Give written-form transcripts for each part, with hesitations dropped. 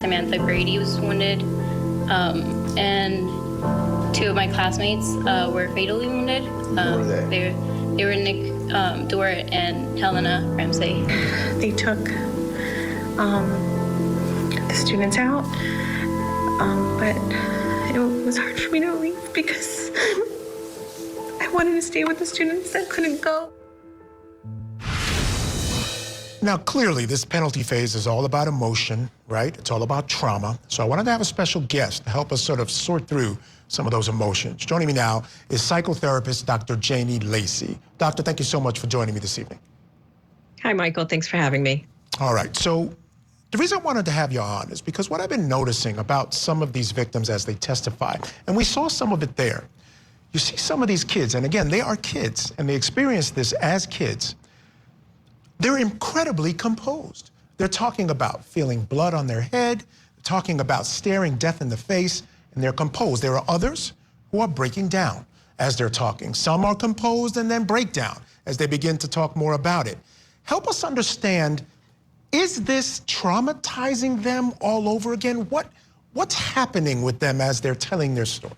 Samantha Grady was wounded, and two of my classmates were fatally wounded. Who were they? They were Nick Dorrit and Helena Ramsey. They took the students out, but it was hard for me to leave because I wanted to stay with the students that couldn't go. Now, clearly, this penalty phase is all about emotion, right? It's all about trauma. So I wanted to have a special guest to help us sort of sort through some of those emotions. Joining me now is psychotherapist Dr. Janie Lacy. Doctor, thank you so much for joining me this evening. Hi, Michael. Thanks for having me. All right. So the reason I wanted to have you on is because what I've been noticing about some of these victims as they testify, and we saw some of it there, you see some of these kids, and again, they are kids, and they experience this as kids. They're incredibly composed. They're talking about feeling blood on their head, talking about staring death in the face, and they're composed. There are others who are breaking down as they're talking. Some are composed and then break down as they begin to talk more about it. Help us understand, is this traumatizing them all over again? What's happening with them as they're telling their story?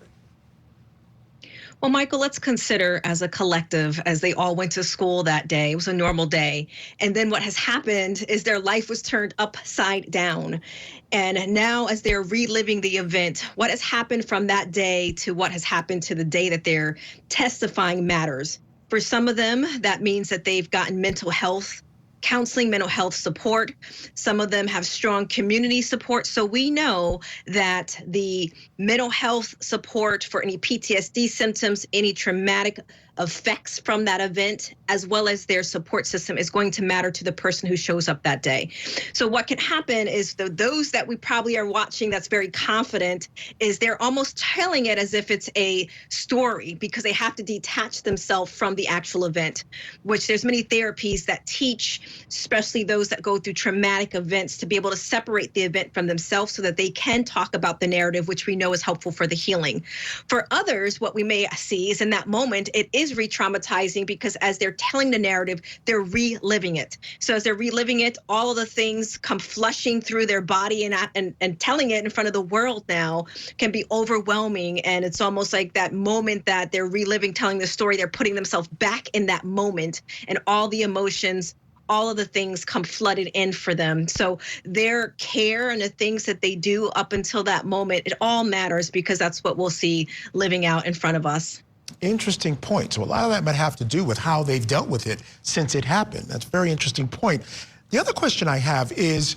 Well, Michael, let's consider as a collective, as they all went to school that day, it was a normal day. And then what has happened is their life was turned upside down. And now as they're reliving the event, what has happened from that day to what has happened to the day that they're testifying matters. For some of them, that means that they've gotten mental health counseling, mental health support. Some of them have strong community support. So we know that the mental health support for any PTSD symptoms, any traumatic effects from that event, as well as their support system is going to matter to the person who shows up that day. So what can happen is those that we probably are watching that's very confident is they're almost telling it as if it's a story because they have to detach themselves from the actual event, which there's many therapies that teach, especially those that go through traumatic events, to be able to separate the event from themselves so that they can talk about the narrative, which we know is helpful for the healing. For others, what we may see is in that moment, it is re-traumatizing because as they're telling the narrative, they're reliving it. So as they're reliving it, all of the things come flushing through their body and telling it in front of the world now can be overwhelming. And it's almost like that moment that they're reliving, telling the story, they're putting themselves back in that moment, and all the emotions, all of the things come flooded in for them. So their care and the things that they do up until that moment, it all matters because that's what we'll see living out in front of us. Interesting point. So a lot of that might have to do with how they've dealt with it since it happened. That's a very interesting point. The other question I have is,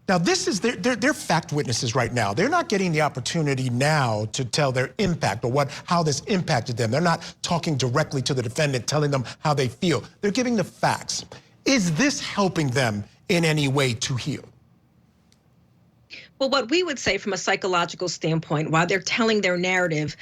now this is, they're fact witnesses right now. They're not getting the opportunity now to tell their impact or how this impacted them. They're not talking directly to the defendant, telling them how they feel. They're giving the facts. Is this helping them in any way to heal? Well, what we would say from a psychological standpoint, while they're telling their narrative,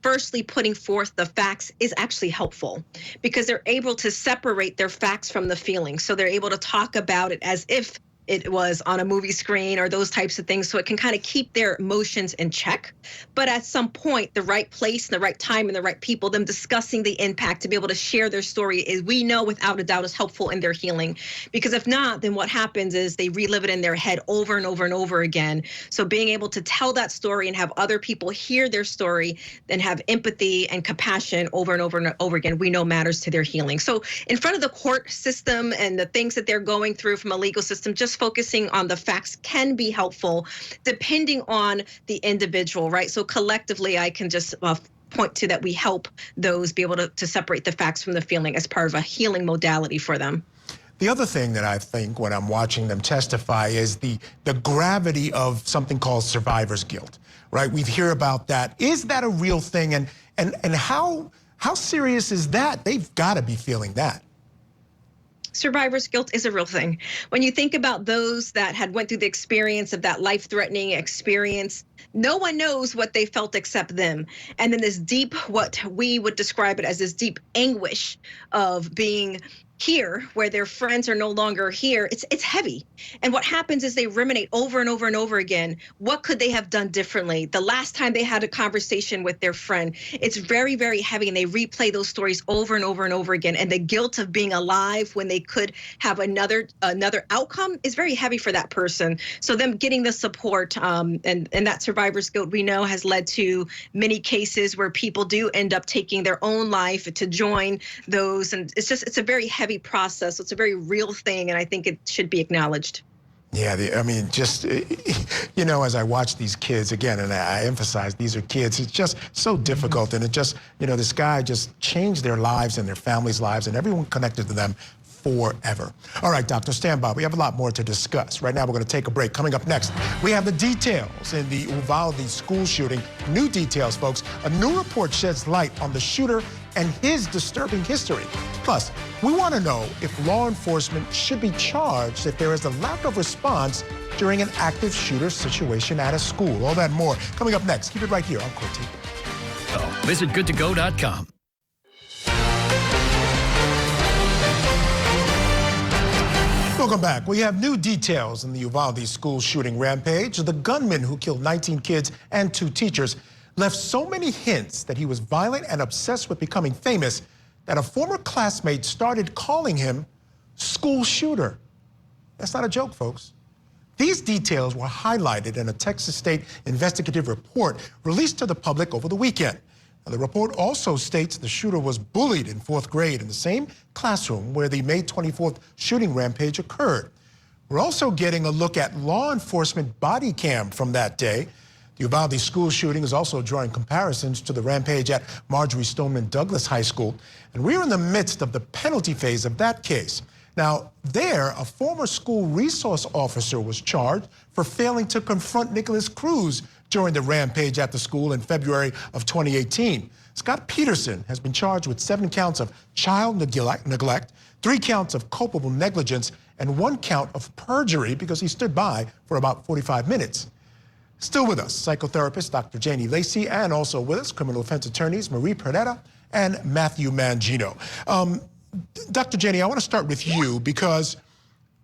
firstly putting forth the facts is actually helpful because they're able to separate their facts from the feelings. So they're able to talk about it as if it was on a movie screen or those types of things. So it can kind of keep their emotions in check. But at some point, the right place, the right time, and the right people, them discussing the impact to be able to share their story is, we know without a doubt, is helpful in their healing. Because if not, then what happens is they relive it in their head over and over and over again. So being able to tell that story and have other people hear their story and have empathy and compassion over and over and over again, we know matters to their healing. So in front of the court system and the things that they're going through from a legal system, just focusing on the facts can be helpful depending on the individual, right? So collectively, I can just point to that we help those be able to separate the facts from the feeling as part of a healing modality for them. The other thing that I think when I'm watching them testify is the gravity of something called survivor's guilt, right? We hear about that. Is that a real thing? And how serious is that? They've got to be feeling that. Survivor's guilt is a real thing. When you think about those that had went through the experience of that life-threatening experience, no one knows what they felt except them. And then this deep, what we would describe it as this deep anguish of being here, where their friends are no longer here, it's heavy. And what happens is they ruminate over and over and over again. What could they have done differently? The last time they had a conversation with their friend, it's very, very heavy, and they replay those stories over and over and over again. And the guilt of being alive when they could have another outcome is very heavy for that person. So them getting the support and that survivor's guilt, we know, has led to many cases where people do end up taking their own life to join those. And it's a very heavy process. So it's a very real thing, and I think it should be acknowledged. Yeah, I mean, just, you know, as I watch these kids, again, and I emphasize these are kids, it's just so difficult. And it just, you know, this guy just changed their lives and their families' lives and everyone connected to them forever. All right, Doctor, stand by. We have a lot more to discuss. Right now, we're going to take a break. Coming up next, we have the details in the Uvalde school shooting. New details, folks. A new report sheds light on the shooter and his disturbing history. Plus, we want to know if law enforcement should be charged if there is a lack of response during an active shooter situation at a school. All that and more coming up next. Keep it right here on Court TV. Visit goodtogo.com. Welcome back. We have new details in the Uvalde school shooting rampage. The gunman who killed 19 kids and 2 teachers left so many hints that he was violent and obsessed with becoming famous that a former classmate started calling him school shooter. That's not a joke, folks. These details were highlighted in a Texas State investigative report released to the public over the weekend. Now, the report also states the shooter was bullied in 4th grade in the same classroom where the May 24th shooting rampage occurred. We're also getting a look at law enforcement body cam from that day. The Uvalde school shooting is also drawing comparisons to the rampage at Marjorie Stoneman Douglas High School. And we're in the midst of the penalty phase of that case. Now, there, a former school resource officer was charged for failing to confront Nicholas Cruz during the rampage at the school in February of 2018. Scott Peterson has been charged with 7 counts of child neglect, 3 counts of culpable negligence, and 1 count of perjury because he stood by for about 45 minutes. Still with us, psychotherapist Dr. Janie Lacy, and also with us, criminal defense attorneys Marie Pernetta and Matthew Mangino. Dr. Janie, I want to start with you because,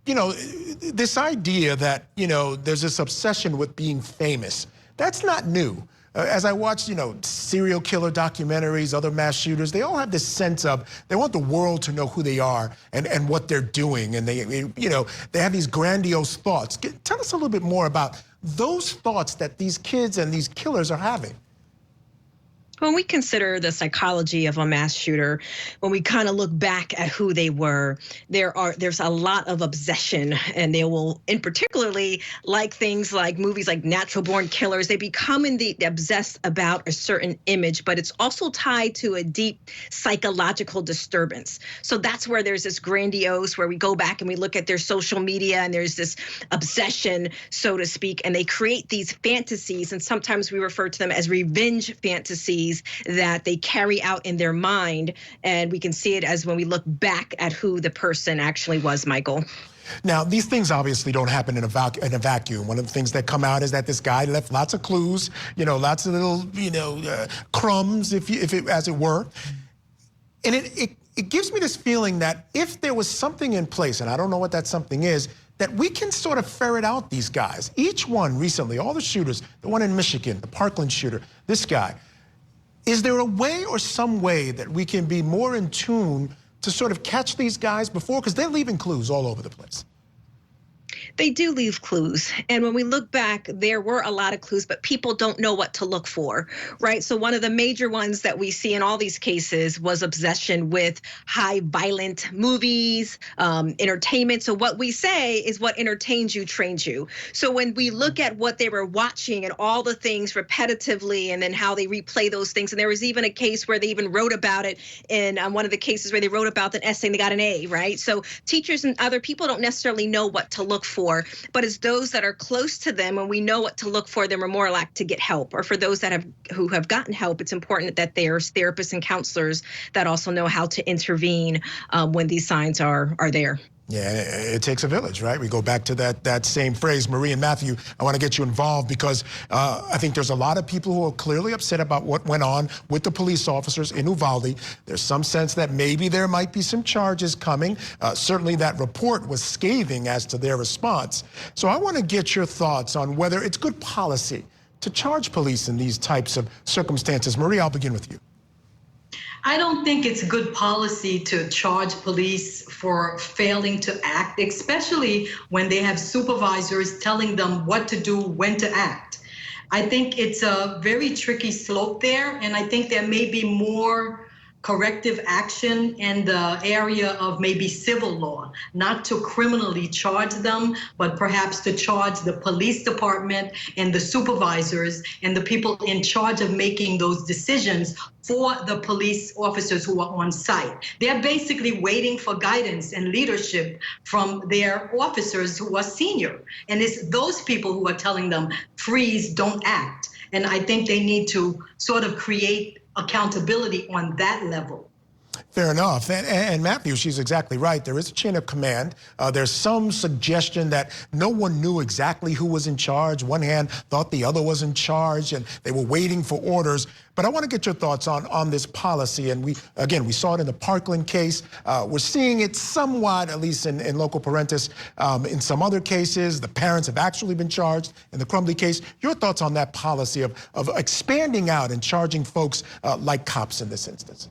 you know, this idea that, you know, there's this obsession with being famous, that's not new. As I watch, you know, serial killer documentaries, other mass shooters, they all have this sense of they want the world to know who they are and what they're doing. And they, you know, they have these grandiose thoughts. Tell us a little bit more about those thoughts that these kids and these killers are having. When we consider the psychology of a mass shooter, when we kind of look back at who they were, there's a lot of obsession, and they will, in particularly, like things like movies like Natural Born Killers, they become obsessed about a certain image, but it's also tied to a deep psychological disturbance. So that's where there's this grandiose, where we go back and we look at their social media, and there's this obsession, so to speak, and they create these fantasies, and sometimes we refer to them as revenge fantasies that they carry out in their mind. And we can see it as when we look back at who the person actually was, Michael. Now, these things obviously don't happen in a vacuum. One of the things that come out is that this guy left lots of clues, you know, lots of little, you know, crumbs, as it were. And it gives me this feeling that if there was something in place, and I don't know what that something is, that we can sort of ferret out these guys. Each one recently, all the shooters, the one in Michigan, the Parkland shooter, this guy. Is there a way or some way that we can be more in tune to sort of catch these guys before? Because they're leaving clues all over the place. They do leave clues. And when we look back, there were a lot of clues, but people don't know what to look for, right? So one of the major ones that we see in all these cases was obsession with high violent movies, entertainment. So what we say is what entertains you, trains you. So when we look at what they were watching and all the things repetitively, and then how they replay those things, and there was even a case where they even wrote about it in one of the cases where they wrote about an essay and they got an A, right? So teachers and other people don't necessarily know what to look for, but it's those that are close to them, and we know what to look for, then we're more likely to get help. Or for those that who have gotten help, it's important that there's therapists and counselors that also know how to intervene when these signs are there. Yeah, it takes a village, right? We go back to that same phrase. Marie and Matthew, I want to get you involved because I think there's a lot of people who are clearly upset about what went on with the police officers in Uvalde. There's some sense that maybe there might be some charges coming. Certainly that report was scathing as to their response. So I want to get your thoughts on whether it's good policy to charge police in these types of circumstances. Marie, I'll begin with you. I don't think it's good policy to charge police for failing to act, especially when they have supervisors telling them what to do, when to act. I think it's a very tricky slope there, and I think there may be more corrective action in the area of maybe civil law, not to criminally charge them, but perhaps to charge the police department and the supervisors and the people in charge of making those decisions for the police officers who are on site. They're basically waiting for guidance and leadership from their officers who are senior. And it's those people who are telling them, freeze, don't act. And I think they need to sort of create accountability on that level. Fair enough. And Matthew, she's exactly right. There is a chain of command. There's some suggestion that no one knew exactly who was in charge. One hand thought the other was in charge, and they were waiting for orders. But I want to get your thoughts on this policy. And we saw it in the Parkland case. We're seeing it somewhat, at least in local parentis. In some other cases, the parents have actually been charged. In the Crumbley case, your thoughts on that policy of expanding out and charging folks like cops in this instance?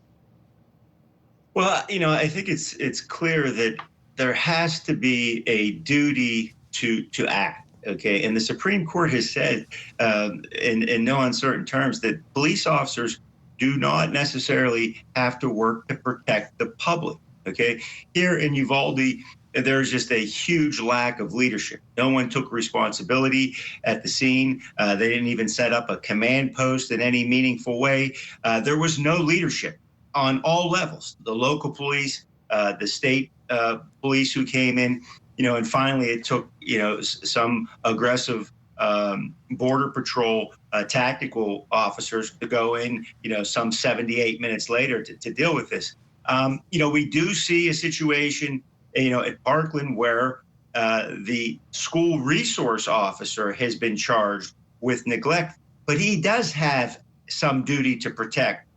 Well, I think it's clear that there has to be a duty to act. Okay, and the Supreme Court has said in no uncertain terms that police officers do not necessarily have to work to protect the public. Okay, here in Uvalde, there's just a huge lack of leadership. No one took responsibility at the scene. They didn't even set up a command post in any meaningful way. There was no leadership on all levels, the local police, the state police who came in, and finally it took, some aggressive border patrol tactical officers to go in, some 78 minutes later to deal with this. We do see a situation, at Parkland where the school resource officer has been charged with neglect, but he does have some duty to protect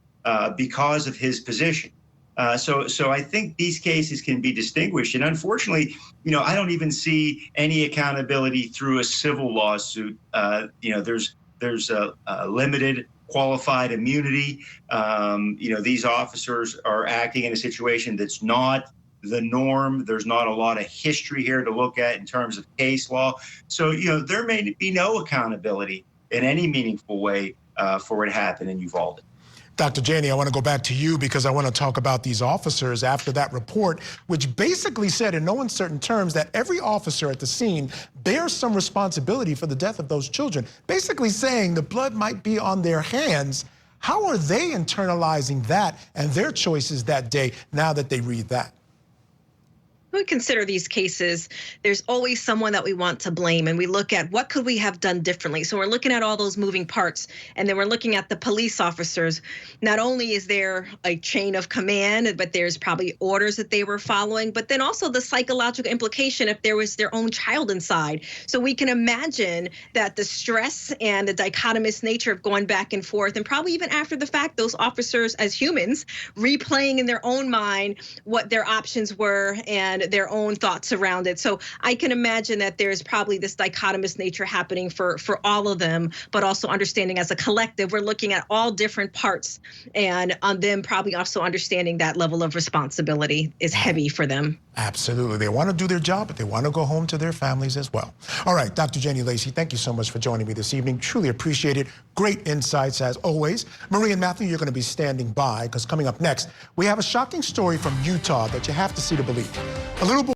because of his position. So I think these cases can be distinguished. And unfortunately, I don't even see any accountability through a civil lawsuit. There's a limited qualified immunity. These officers are acting in a situation that's not the norm. There's not a lot of history here to look at in terms of case law. So, there may be no accountability in any meaningful way for what happened in Uvalde. Dr. Janie, I want to go back to you because I want to talk about these officers after that report, which basically said in no uncertain terms that every officer at the scene bears some responsibility for the death of those children, basically saying the blood might be on their hands. How are they internalizing that and their choices that day now that they read that? We consider these cases, there's always someone that we want to blame, and we look at what could we have done differently. So we're looking at all those moving parts, and then we're looking at the police officers. Not only is there a chain of command, but there's probably orders that they were following, but then also the psychological implication if there was their own child inside. So we can imagine that the stress and the dichotomous nature of going back and forth, and probably even after the fact, those officers as humans replaying in their own mind what their options were and their own thoughts around it. So I can imagine that there's probably this dichotomous nature happening for all of them, but also understanding as a collective, we're looking at all different parts, and on them probably also understanding that level of responsibility is heavy for them. Absolutely. They want to do their job, but they want to go home to their families as well. All right, Dr. Janie Lacy, thank you so much for joining me this evening. Truly appreciate it. Great insights as always. Marie and Matthew, you're going to be standing by because coming up next, we have a shocking story from Utah that you have to see to believe. A little boy